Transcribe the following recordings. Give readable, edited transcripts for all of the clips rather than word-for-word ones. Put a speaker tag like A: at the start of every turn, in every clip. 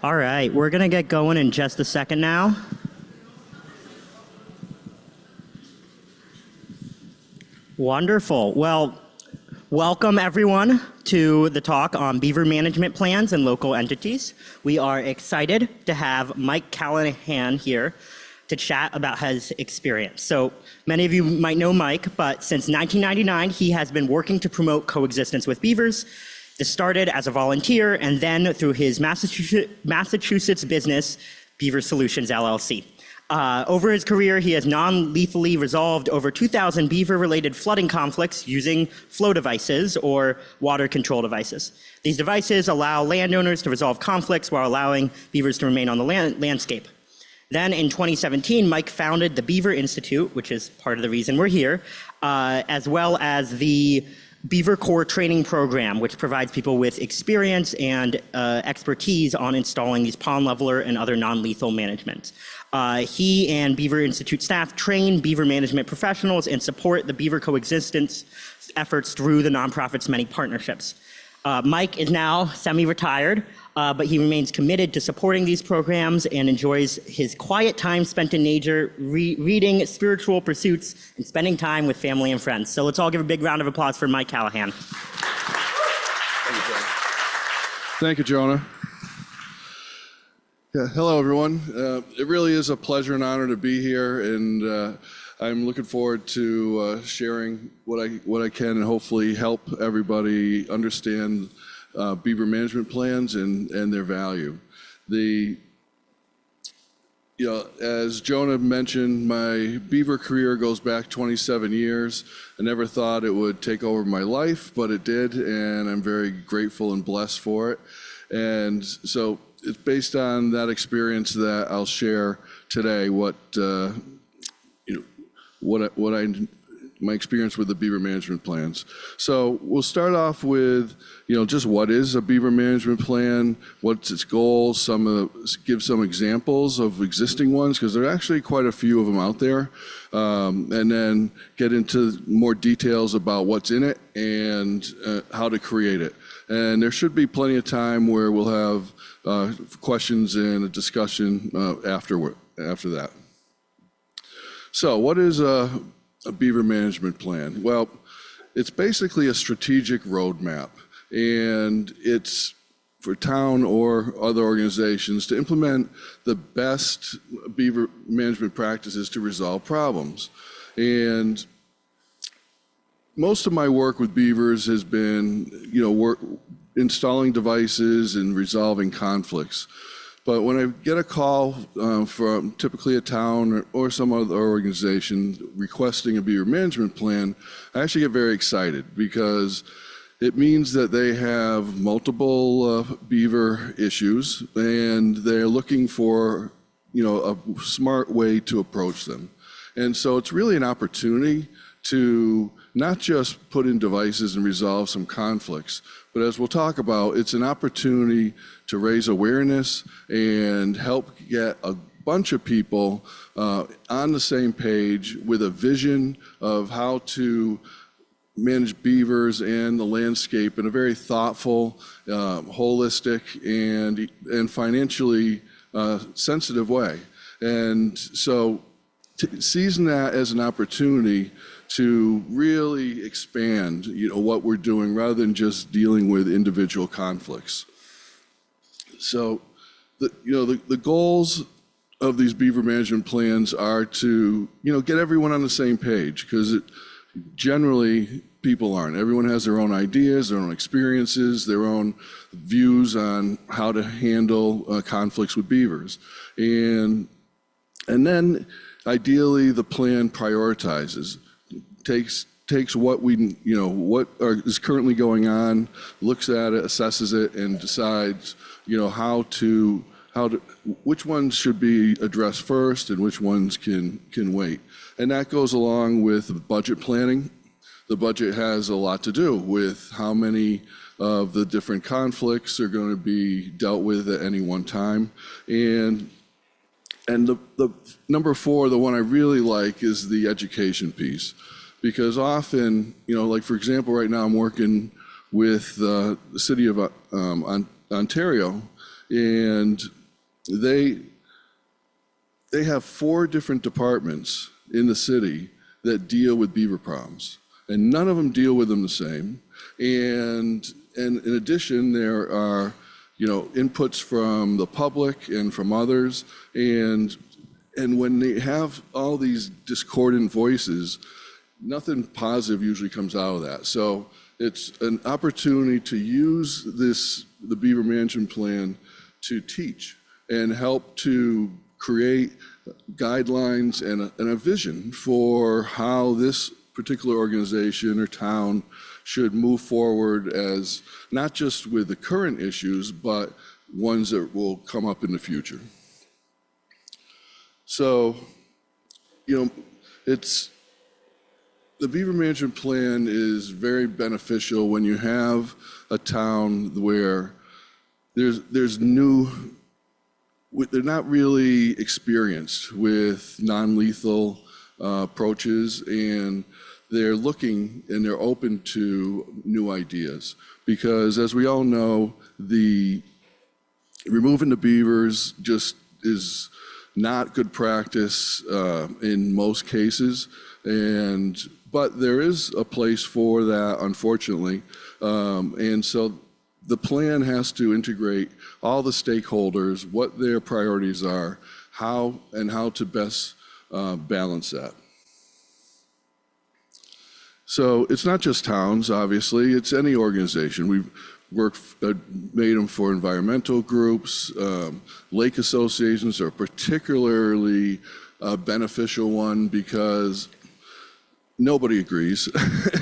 A: All right, we're going to get going in just a second now. Wonderful. Well, welcome everyone to the talk on beaver management plans and local entities. We are excited to have Mike Callahan here to chat about his experience. So many of you might know Mike, but since 1999, he has been working to promote coexistence with beavers. This started as a volunteer and then through his Massachusetts business, Beaver Solutions, LLC. Over his career, he has non-lethally resolved over 2,000 beaver-related flooding conflicts using flow devices or water control devices. These devices allow landowners to resolve conflicts while allowing beavers to remain on the landscape. Then in 2017, Mike founded the Beaver Institute, which is part of the reason we're here, as well as the Beaver Core training program, which provides people with experience and expertise on installing these pond leveler and other non-lethal management. He and Beaver Institute staff train beaver management professionals and support the beaver coexistence efforts through the nonprofit's many partnerships. Mike is now semi-retired, but he remains committed to supporting these programs and enjoys his quiet time spent in nature, reading spiritual pursuits, and spending time with family and friends. So let's all give a big round of applause for Mike Callahan.
B: Thank you, Jonah. Yeah, hello, everyone. It really is a pleasure and honor to be here, and I'm looking forward to sharing what I can and hopefully help everybody understand beaver management plans and their value. As Jonah mentioned, my beaver career goes back 27 years. I never thought it would take over my life, but it did, and I'm very grateful and blessed for it. And so it's based on that experience that I'll share today my experience with the beaver management plans. So we'll start off with, just what is a beaver management plan, what's its goals, give some examples of existing ones, because there are actually quite a few of them out there, and then get into more details about what's in it and how to create it. And there should be plenty of time where we'll have questions and a discussion after that. So what is a beaver management plan? Well, it's basically a strategic roadmap, and it's for town or other organizations to implement the best beaver management practices to resolve problems. And most of my work with beavers has been, installing devices and resolving conflicts. But when I get a call from typically a town or some other organization requesting a beaver management plan, I actually get very excited because it means that they have multiple beaver issues and they're looking for, a smart way to approach them. And so it's really an opportunity to not just put in devices and resolve some conflicts, but as we'll talk about, it's an opportunity to raise awareness and help get a bunch of people on the same page with a vision of how to manage beavers and the landscape in a very thoughtful, holistic, and financially sensitive way. And so seizing that as an opportunity to really expand, what we're doing rather than just dealing with individual conflicts. So, the goals of these beaver management plans are to, get everyone on the same page, because generally people aren't. Everyone has their own ideas, their own experiences, their own views on how to handle conflicts with beavers, and then ideally the plan prioritizes. Takes what is currently going on, looks at it, assesses it, and decides, which ones should be addressed first and which ones can wait. And that goes along with budget planning. The budget has a lot to do with how many of the different conflicts are going to be dealt with at any one time. And the number 4, the one I really like, is the education piece. Because often, like for example, right now I'm working with the city of Ontario, And they have 4 different departments in the city that deal with beaver problems, and none of them deal with them the same. And in addition, there are, inputs from the public and from others, and when they have all these discordant voices, nothing positive usually comes out of that. So it's an opportunity to use the Beaver Management Plan to teach and help to create guidelines and a vision for how this particular organization or town should move forward, as not just with the current issues, but ones that will come up in the future. So, the Beaver Management Plan is very beneficial when you have a town where they're not really experienced with non-lethal approaches, and they're looking and they're open to new ideas. Because as we all know, removing the beavers just is not good practice in most cases, but there is a place for that, unfortunately. And so the plan has to integrate all the stakeholders, what their priorities are, how to best balance that. So it's not just towns, obviously, it's any organization. We've made them for environmental groups. Lake associations are particularly a beneficial one because nobody agrees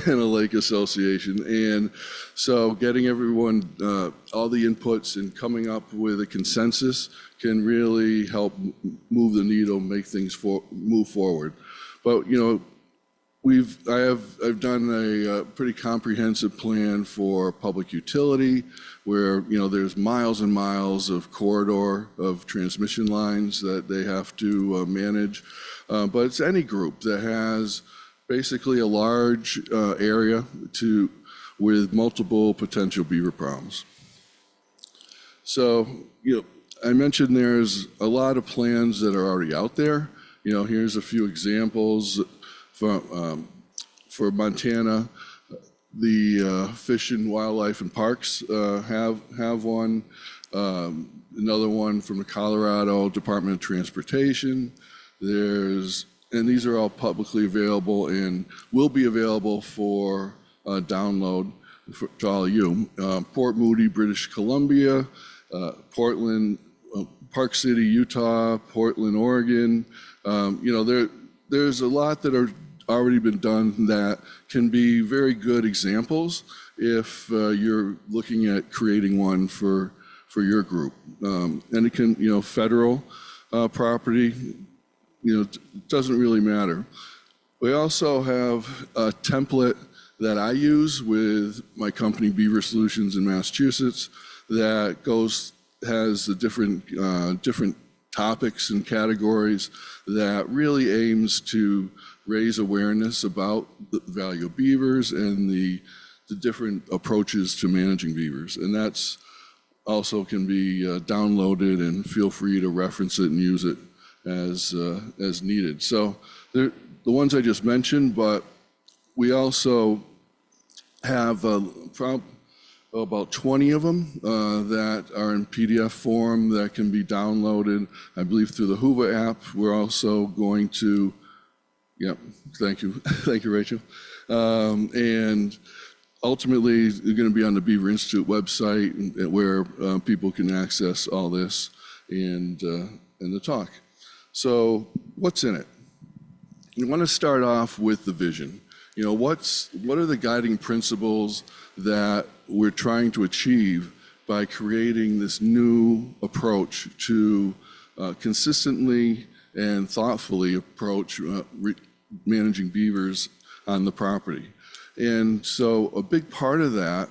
B: in a lake association. And so getting everyone, all the inputs and coming up with a consensus can really help move the needle, make things move forward. But, I've done a pretty comprehensive plan for public utility where, there's miles and miles of corridor of transmission lines that they have to manage. But it's any group that has basically a large area with multiple potential beaver problems. So, I mentioned there's a lot of plans that are already out there. Here's a few examples. For Montana, the Fish and Wildlife and Parks have one. Another one from the Colorado Department of Transportation. And these are all publicly available and will be available for download to all of you. Port Moody, British Columbia, Portland, Park City, Utah, Portland, Oregon. There's a lot that are already been done that can be very good examples if you're looking at creating one for your group. And it can, federal property, it doesn't really matter. We also have a template that I use with my company Beaver Solutions in Massachusetts that has the different topics and categories that really aims to raise awareness about the value of beavers and the different approaches to managing beavers. And that's also can be downloaded, and feel free to reference it and use it as needed. So the ones I just mentioned, but we also have about 20 of them that are in PDF form that can be downloaded, I believe, through the Hoover app. We're also going to, thank you, Rachel. And ultimately, they're going to be on the Beaver Institute website where people can access all this and the talk. So what's in it? You want to start off with the vision. What are the guiding principles that we're trying to achieve by creating this new approach to consistently and thoughtfully approach managing beavers on the property? And so a big part of that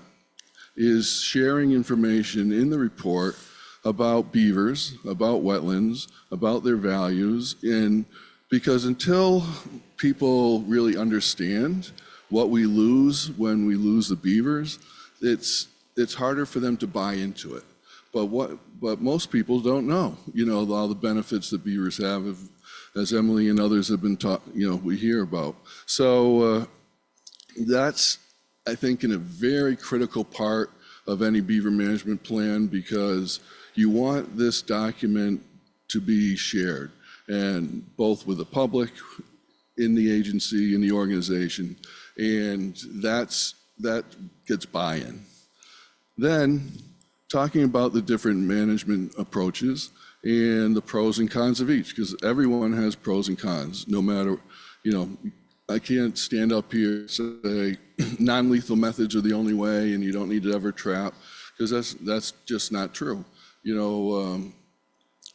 B: is sharing information in the report about beavers, about wetlands, about their values, and because until people really understand what we lose when we lose the beavers, it's harder for them to buy into it. But most people don't know, all the benefits that beavers have, as Emily and others have been taught, we hear about. So that's, I think, a very critical part of any beaver management plan, because you want this document to be shared, and both with the public, in the agency, in the organization, and that gets buy-in. Then, talking about the different management approaches and the pros and cons of each, because everyone has pros and cons, no matter, I can't stand up here and say non-lethal methods are the only way and you don't need to ever trap, because that's just not true.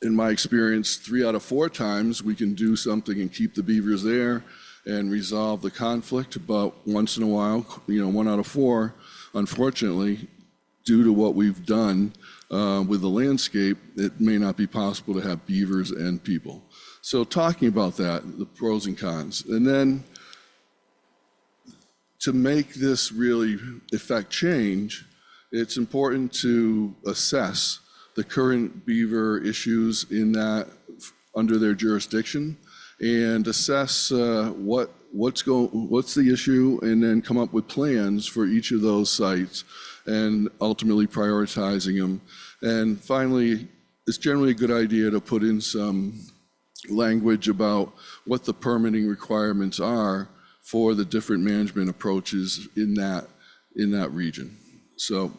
B: In my experience, 3 out of 4 times we can do something and keep the beavers there and resolve the conflict, but once in a while, 1 out of 4, unfortunately, due to what we've done with the landscape, it may not be possible to have beavers and people. So talking about that, the pros and cons, and then to make this really effect change, it's important to assess the current beaver issues under their jurisdiction, and assess what's the issue, and then come up with plans for each of those sites, and ultimately prioritizing them. And finally, it's generally a good idea to put in some language about what the permitting requirements are for the different management approaches in that region. So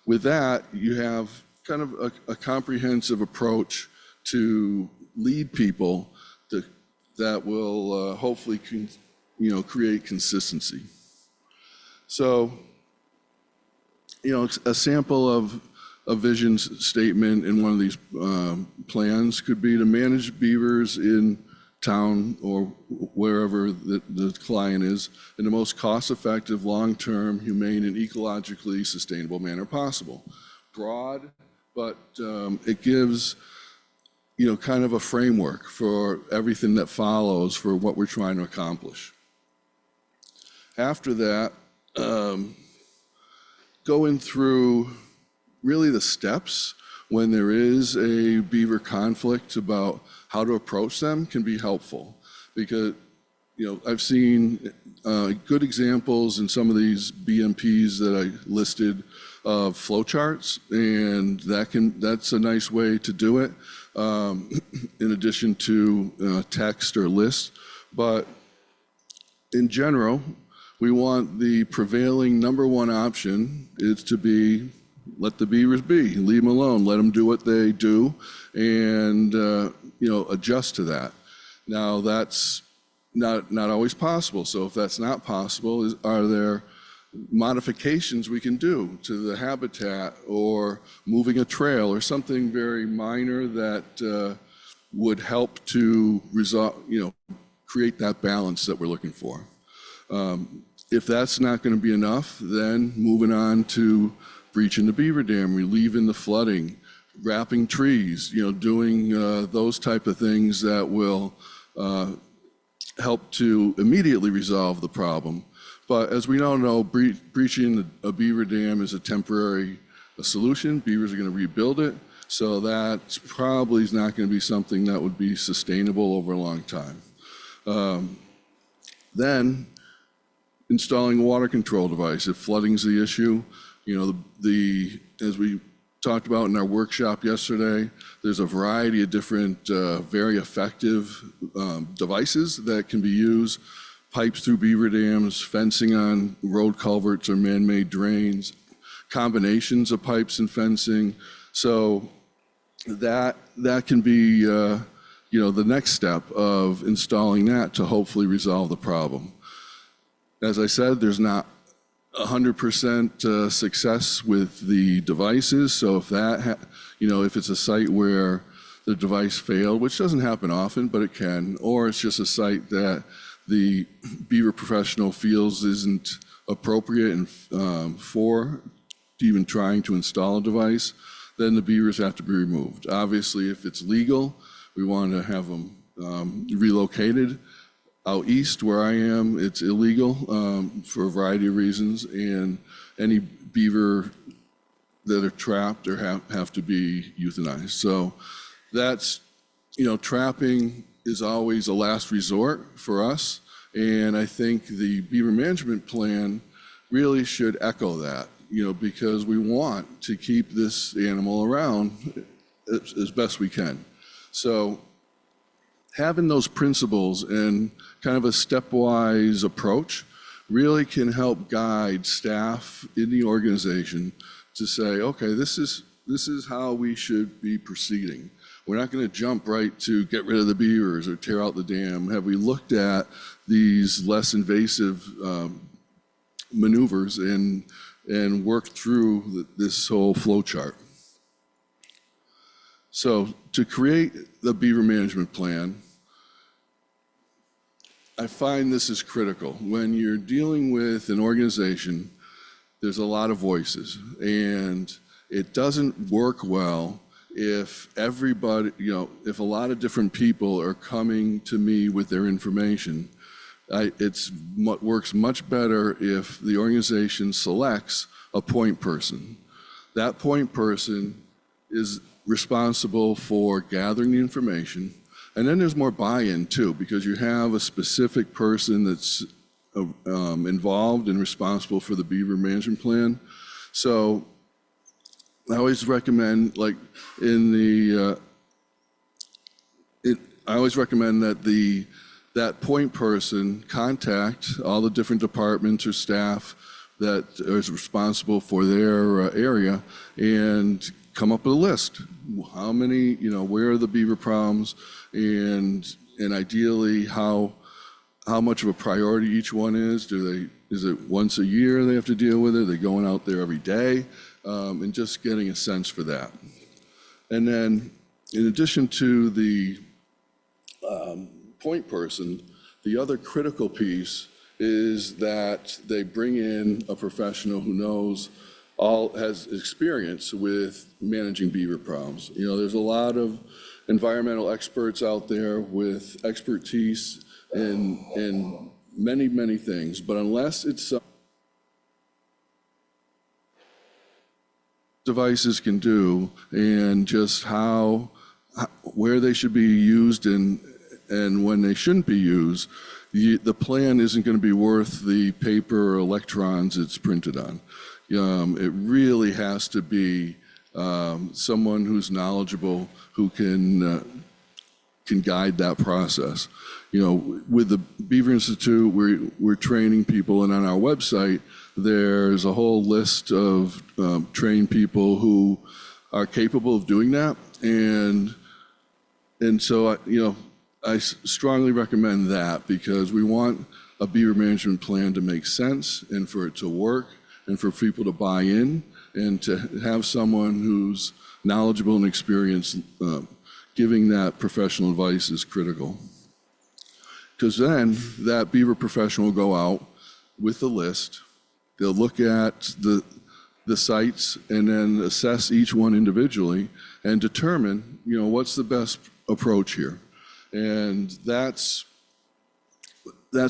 B: with that, you have kind of a comprehensive approach to lead people that will hopefully create consistency. So, a sample of a vision statement in one of these plans could be to manage beavers in town or wherever the client is in the most cost-effective, long-term, humane, and ecologically sustainable manner possible. Broad, but it gives kind of a framework for everything that follows for what we're trying to accomplish. After that, going through really the steps when there is a beaver conflict about how to approach them can be helpful, because I've seen good examples in some of these BMPs that I listed of flowcharts, and that's a nice way to do it, in addition to text or lists. But in general, we want the prevailing #1 option is to be, let the beavers be, leave them alone, let them do what they do, and adjust to that. Now that's not always possible. So if that's not possible, are there modifications we can do to the habitat, or moving a trail, or something very minor that would help to resolve, create that balance that we're looking for. If that's not going to be enough, then moving on to breaching the beaver dam, relieving the flooding, wrapping trees, doing those type of things that will help to immediately resolve the problem. But as we all know, breaching a beaver dam is a temporary solution. Beavers are going to rebuild it, so that probably is not going to be something that would be sustainable over a long time. Then installing a water control device. If flooding is the issue, as we talked about in our workshop yesterday, there's a variety of different very effective devices that can be used. Pipes through beaver dams, fencing on road culverts or man-made drains, combinations of pipes and fencing. So that can be the next step of installing that to hopefully resolve the problem. As I said, there's not 100% success with the devices. So if if it's a site where the device failed, which doesn't happen often, but it can, or it's just a site that the beaver professional feels isn't appropriate and for even trying to install a device, then the beavers have to be removed. Obviously, if it's legal, we want to have them relocated. Out east, where I am, it's illegal for a variety of reasons, and any beaver that are trapped or have to be euthanized. So that's, trapping is always a last resort for us. And I think the beaver management plan really should echo that, because we want to keep this animal around as best we can. So having those principles and kind of a stepwise approach really can help guide staff in the organization to say, okay, this is how we should be proceeding. We're not going to jump right to get rid of the beavers or tear out the dam. Have we looked at these less invasive maneuvers and worked through this whole flow chart? So to create the beaver management plan, I find this is critical. When you're dealing with an organization, there's a lot of voices, and it doesn't work well if everybody, if a lot of different people are coming to me with their information. It works much better if the organization selects a point person. That point person is responsible for gathering the information, and then there's more buy-in too, because you have a specific person that's involved and responsible for the beaver management plan. So I always recommend, I always recommend that that point person contact all the different departments or staff that is responsible for their area and come up with a list. How many, where are the beaver problems, and ideally how much of a priority each one is. Is it once a year they have to deal with it? Are they going out there every day? And just getting a sense for that. And then in addition to the point person, the other critical piece is that they bring in a professional who has experience with managing beaver problems. There's a lot of environmental experts out there with expertise in many, many things, but unless it's devices can do and just where they should be used and when they shouldn't be used, the plan isn't going to be worth the paper or electrons it's printed on. It really has to be someone who's knowledgeable, who can guide that process. With the Beaver Institute, we're training people, and on our website, there's a whole list of trained people who are capable of doing that. And so, I strongly recommend that, because we want a beaver management plan to make sense and for it to work and for people to buy in, and to have someone who's knowledgeable and experienced giving that professional advice is critical. Because then that beaver professional will go out with the list, they'll look at the sites and then assess each one individually and determine, what's the best approach here. And that's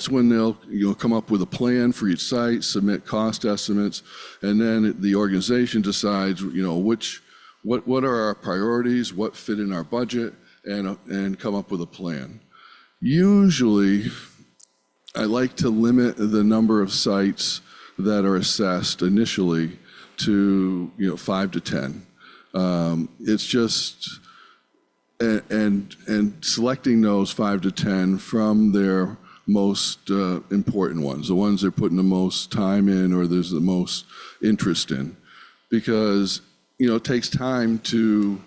B: when they'll come up with a plan for each site, submit cost estimates, and then the organization decides what are our priorities, what fit in our budget, and come up with a plan. Usually, I like to limit the number of sites that are assessed initially to 5 to 10. It's just and selecting those 5 to 10 from their most important ones, the ones they're putting the most time in or there's the most interest in, because it takes time to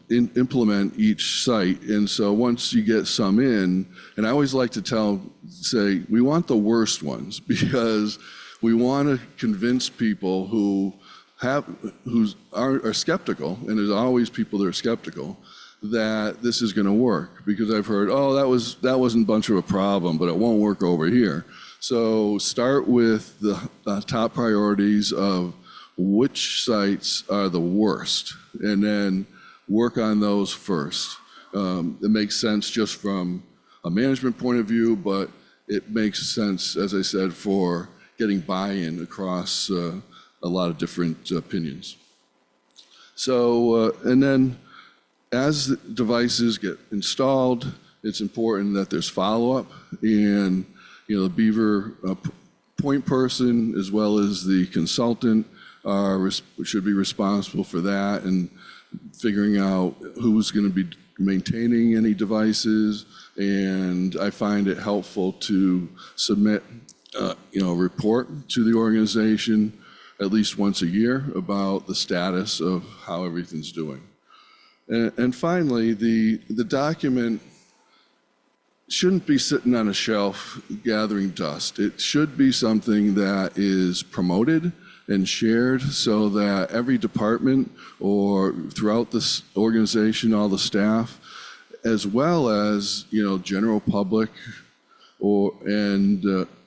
B: implement each site. And so once you get some in, and I always like to say we want the worst ones, because we want to convince people who are skeptical, and there's always people that are skeptical, that this is going to work, because I've heard, that wasn't a bunch of a problem, but it won't work over here. So start with the top priorities of which sites are the worst, and then work on those first. It makes sense just from a management point of view, but it makes sense, as I said, for getting buy-in across a lot of different opinions. So, and then as the devices get installed, it's important that there's follow-up, and the Beaver point person as well as the consultant should be responsible for that and figuring out who's going to be maintaining any devices. And I find it helpful to submit a report to the organization at least once a year about the status of how everything's doing. And finally, the document shouldn't be sitting on a shelf gathering dust. It should be something that is promoted and shared so that every department or throughout this organization, all the staff, as well as general public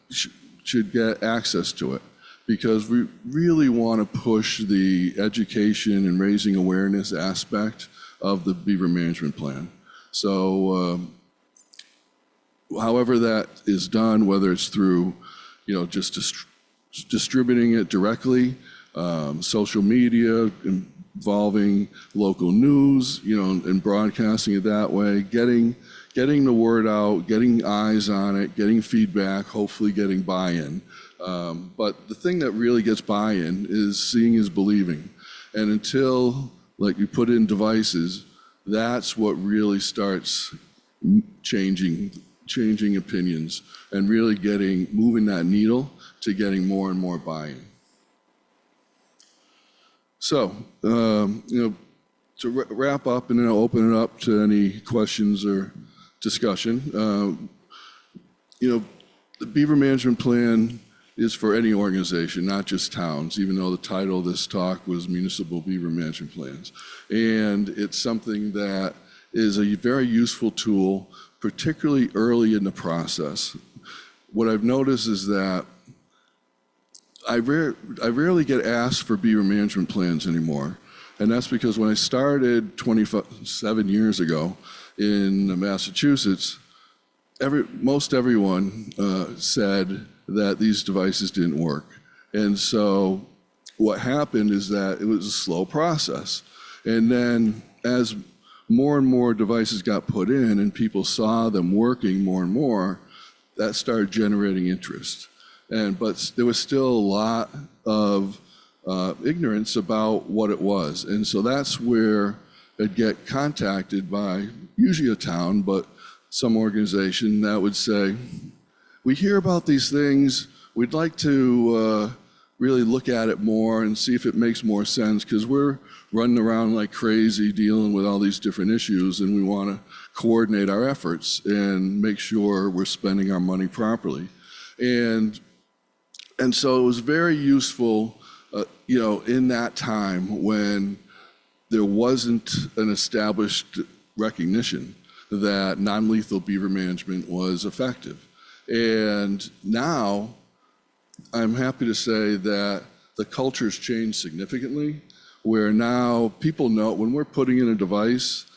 B: should get access to it, because we really want to push the education and raising awareness aspect of the Beaver Management Plan. So however that is done, whether it's through just distributing it directly, social media, involving local news, and broadcasting it that way, getting the word out, getting eyes on it, getting feedback, hopefully getting buy-in. But the thing that really gets buy-in is seeing is believing. And until you put in devices, that's what really starts changing opinions and really moving that needle to getting more and more buy-in. So, to wrap up, and then I'll open it up to any questions or discussion. The Beaver Management Plan is for any organization, not just towns, even though the title of this talk was Municipal Beaver Management Plans. And it's something that is a very useful tool, particularly early in the process. What I've noticed is that I rarely get asked for beaver management plans anymore. And that's because when I started 27 years ago in Massachusetts, most everyone said that these devices didn't work. And so what happened is that it was a slow process. And then as more and more devices got put in and people saw them working more and more, that started generating interest. But there was still a lot of ignorance about what it was. And so that's where I'd get contacted by usually a town, but some organization that would say, we hear about these things, we'd like to really look at it more and see if it makes more sense, because we're running around like crazy dealing with all these different issues, and we want to coordinate our efforts and make sure we're spending our money properly. And so it was very useful, in that time when there wasn't an established recognition that non-lethal beaver management was effective. And now I'm happy to say that the culture's changed significantly, where now people know when we're putting in a device,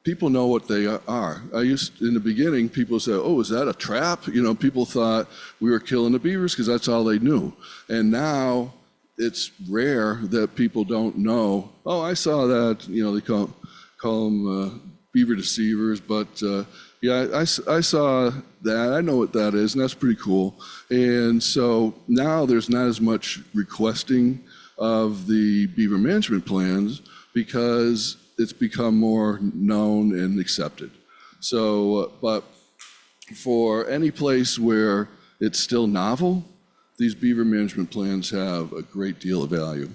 B: people know what they are. In the beginning, people said, oh, is that a trap? People thought we were killing the beavers because that's all they knew. And now it's rare that people don't know, oh, I saw that, they call them beaver deceivers, but yeah, I saw that, I know what that is, and that's pretty cool. And so now there's not as much requesting of the beaver management plans because it's become more known and accepted. So, but for any place where it's still novel, these beaver management plans have a great deal of value.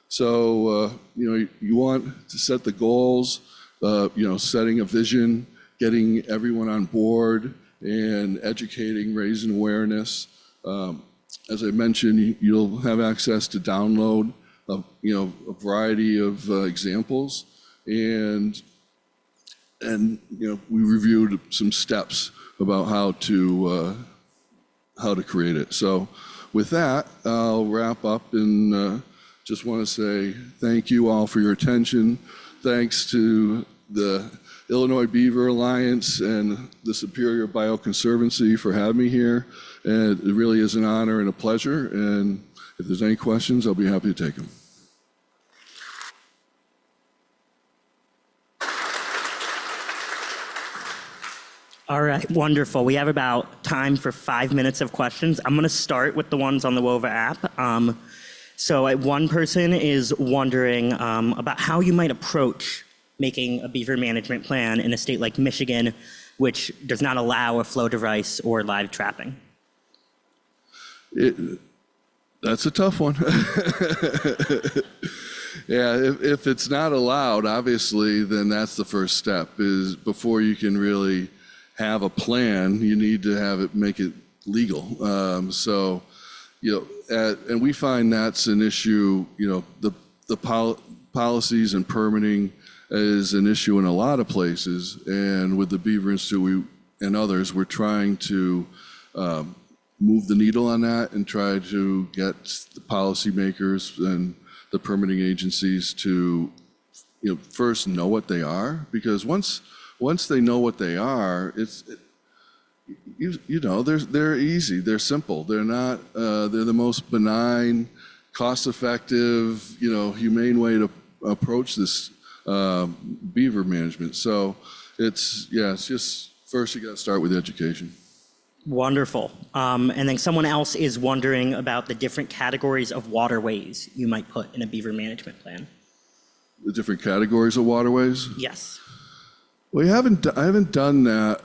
B: So, you want to set the goals, setting a vision, getting everyone on board, and educating, raising awareness. As I mentioned, you'll have access to download a variety of examples, and we reviewed some steps about how to create it. So with that, I'll wrap up and just want to say thank you all for your attention. Thanks to the Illinois Beaver Alliance and the Superior Bioconservancy for having me here. And it really is an honor and a pleasure. And If there's any questions, I'll be happy to take them.
A: All right, wonderful. We have about time for 5 minutes of questions. I'm going to start with the ones on the WOVA app. So one person is wondering about how you might approach making a beaver management plan in a state like Michigan, which does not allow a flow device or live trapping.
B: That's a tough one. Yeah, if it's not allowed, obviously, then that's the first step, is before you can really have a plan, you need to make it legal. And we find that's an issue, the policies and permitting is an issue in a lot of places. And with the Beaver Institute and others, we're trying to move the needle on that and try to get the policymakers and the permitting agencies to, first know what they are, because once they know what they are, they're easy, they're simple, they're not, they're the most benign, cost-effective, humane way to approach this beaver management. So it's just first you got to start with education. Wonderful.
A: And then someone else is wondering about the different categories of waterways you might put in a beaver management plan.
B: The different categories of waterways?
A: Yes.
B: Well, I haven't done that.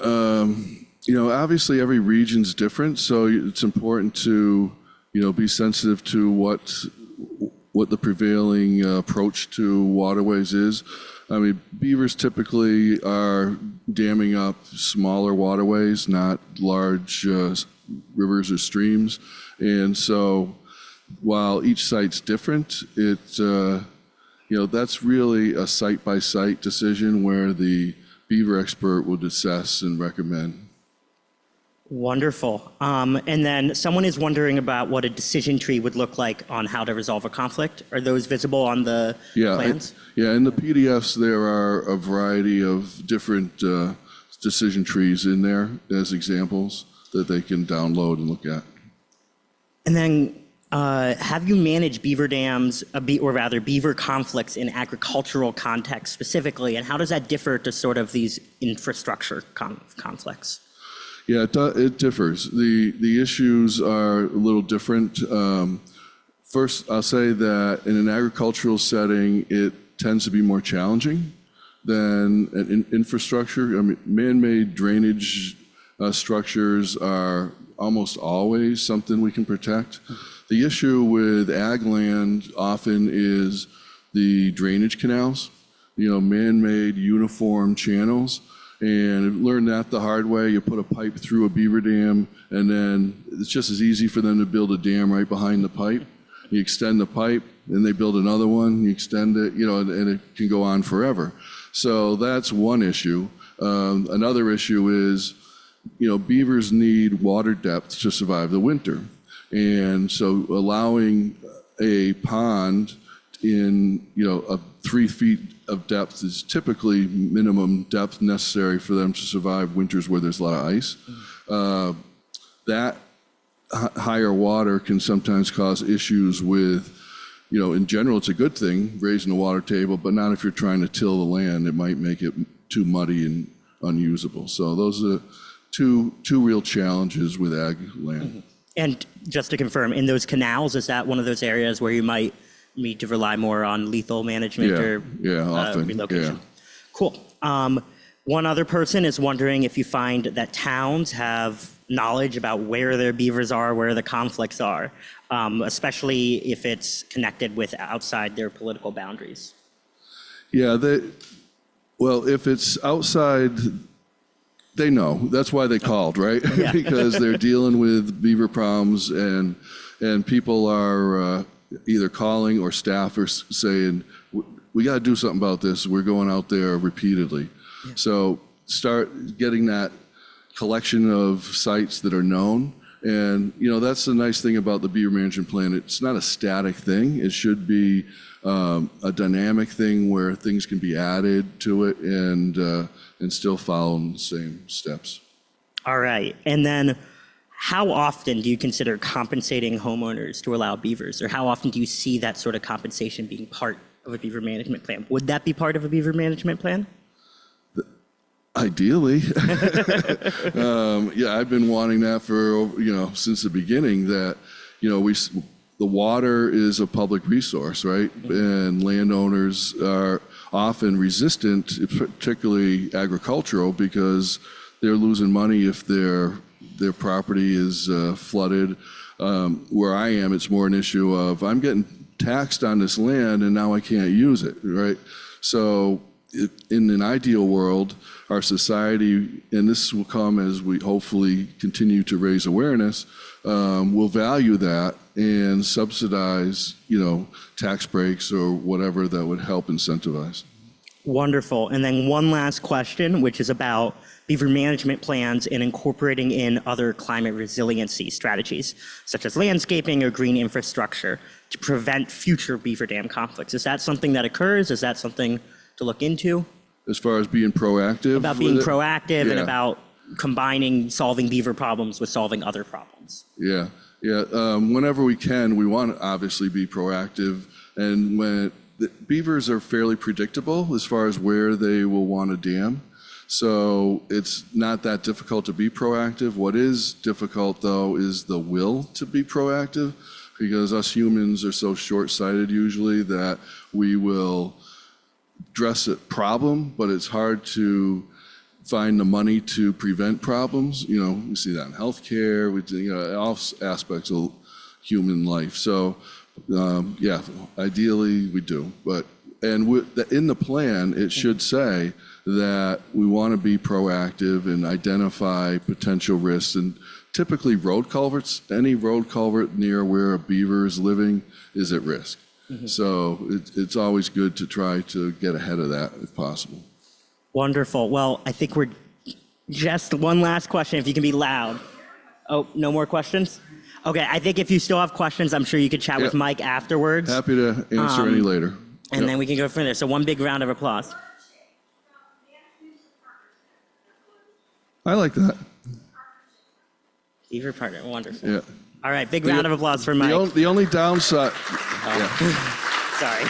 B: Obviously every region's different, so it's important to, be sensitive to what the prevailing approach to waterways is. I mean, beavers typically are damming up smaller waterways, not large rivers or streams. And so while each site's different, that's really a site-by-site decision where the beaver expert would assess and recommend.
A: Wonderful. And then someone is wondering about what a decision tree would look like on how to resolve a conflict. Are those visible on the plans?
B: In the PDFs there are a variety of different decision trees in there as examples that they can download and look at.
A: And then have you managed beaver dams, or rather beaver conflicts in agricultural context specifically, and how does that differ to sort of these infrastructure conflicts?
B: Yeah, it differs. The issues are a little different. First, I'll say that in an agricultural setting, it tends to be more challenging than an infrastructure. I mean, man-made drainage structures are almost always something we can protect. The issue with ag land often is the drainage canals, man-made uniform channels. And learned that the hard way. You put a pipe through a beaver dam, and then it's just as easy for them to build a dam right behind the pipe. You extend the pipe, and they build another one, you extend it, and it can go on forever. So that's one issue. Another issue is, beavers need water depth to survive the winter. And so allowing a pond in, 3 feet of depth is typically minimum depth necessary for them to survive winters where there's a lot of ice. That higher water can sometimes cause issues with, in general, it's a good thing, raising the water table, but not if you're trying to till the land. It might make it too muddy and unusable. So those are two real challenges with ag land. Mm-hmm.
A: And just to confirm, in those canals, is that one of those areas where you might need to rely more on lethal management or
B: often.
A: Relocation?
B: Yeah.
A: Cool. One other person is wondering if you find that towns have knowledge about where their beavers are, where the conflicts are, especially if it's connected with outside their political boundaries.
B: Yeah, if it's outside, they know. That's why they called, right? Yeah. Because they're dealing with beaver problems, and people are either calling or staff are saying, we got to do something about this. We're going out there repeatedly. Yeah. So start getting that collection of sites that are known. And, that's the nice thing about the Beaver Management Plan. It's not a static thing. It should be a dynamic thing where things can be added to it and still follow the same steps.
A: All right. And then how often do you consider compensating homeowners to allow beavers? Or how often do you see that sort of compensation being part of a beaver management plan? Would that be part of a beaver management plan?
B: Ideally. Yeah, I've been wanting that for, since the beginning that, the water is a public resource, right? And landowners are often resistant, particularly agricultural, because they're losing money if their property is flooded. Where I am, it's more an issue of I'm getting taxed on this land and now I can't use it, right? So in an ideal world, our society, and this will come as we hopefully continue to raise awareness, will value that and subsidize, tax breaks or whatever that would help incentivize.
A: Wonderful. And then one last question, which is about beaver management plans and incorporating in other climate resiliency strategies, such as landscaping or green infrastructure, to prevent future beaver dam conflicts. Is that something that occurs? Is that something to look into?
B: As far as being proactive?
A: About being proactive and about combining solving beaver problems with solving other problems.
B: Yeah. Whenever we can, we want to obviously be proactive. And when beavers are fairly predictable as far as where they will want to dam. So it's not that difficult to be proactive. What is difficult, though, is the will to be proactive, because us humans are so short-sighted usually that we will address a problem, but it's hard to find the money to prevent problems. We see that in healthcare, all aspects of human life. So, ideally we do. But in the plan, it should say that we want to be proactive and identify potential risks. And typically road culverts, any road culvert near where a beaver is living is at risk. So it's always good to try to get ahead of that if possible.
A: Wonderful. Well, I think we're just one last question, if you can be loud. Oh, no more questions? Okay, I think if you still have questions, I'm sure you could chat with Mike afterwards.
B: Happy to answer any later.
A: And then we can go from there. So one big round of applause.
B: I like that.
A: Beaver partner, wonderful.
B: Yeah.
A: All right, big round of applause for Mike.
B: The only downside.
A: Sorry.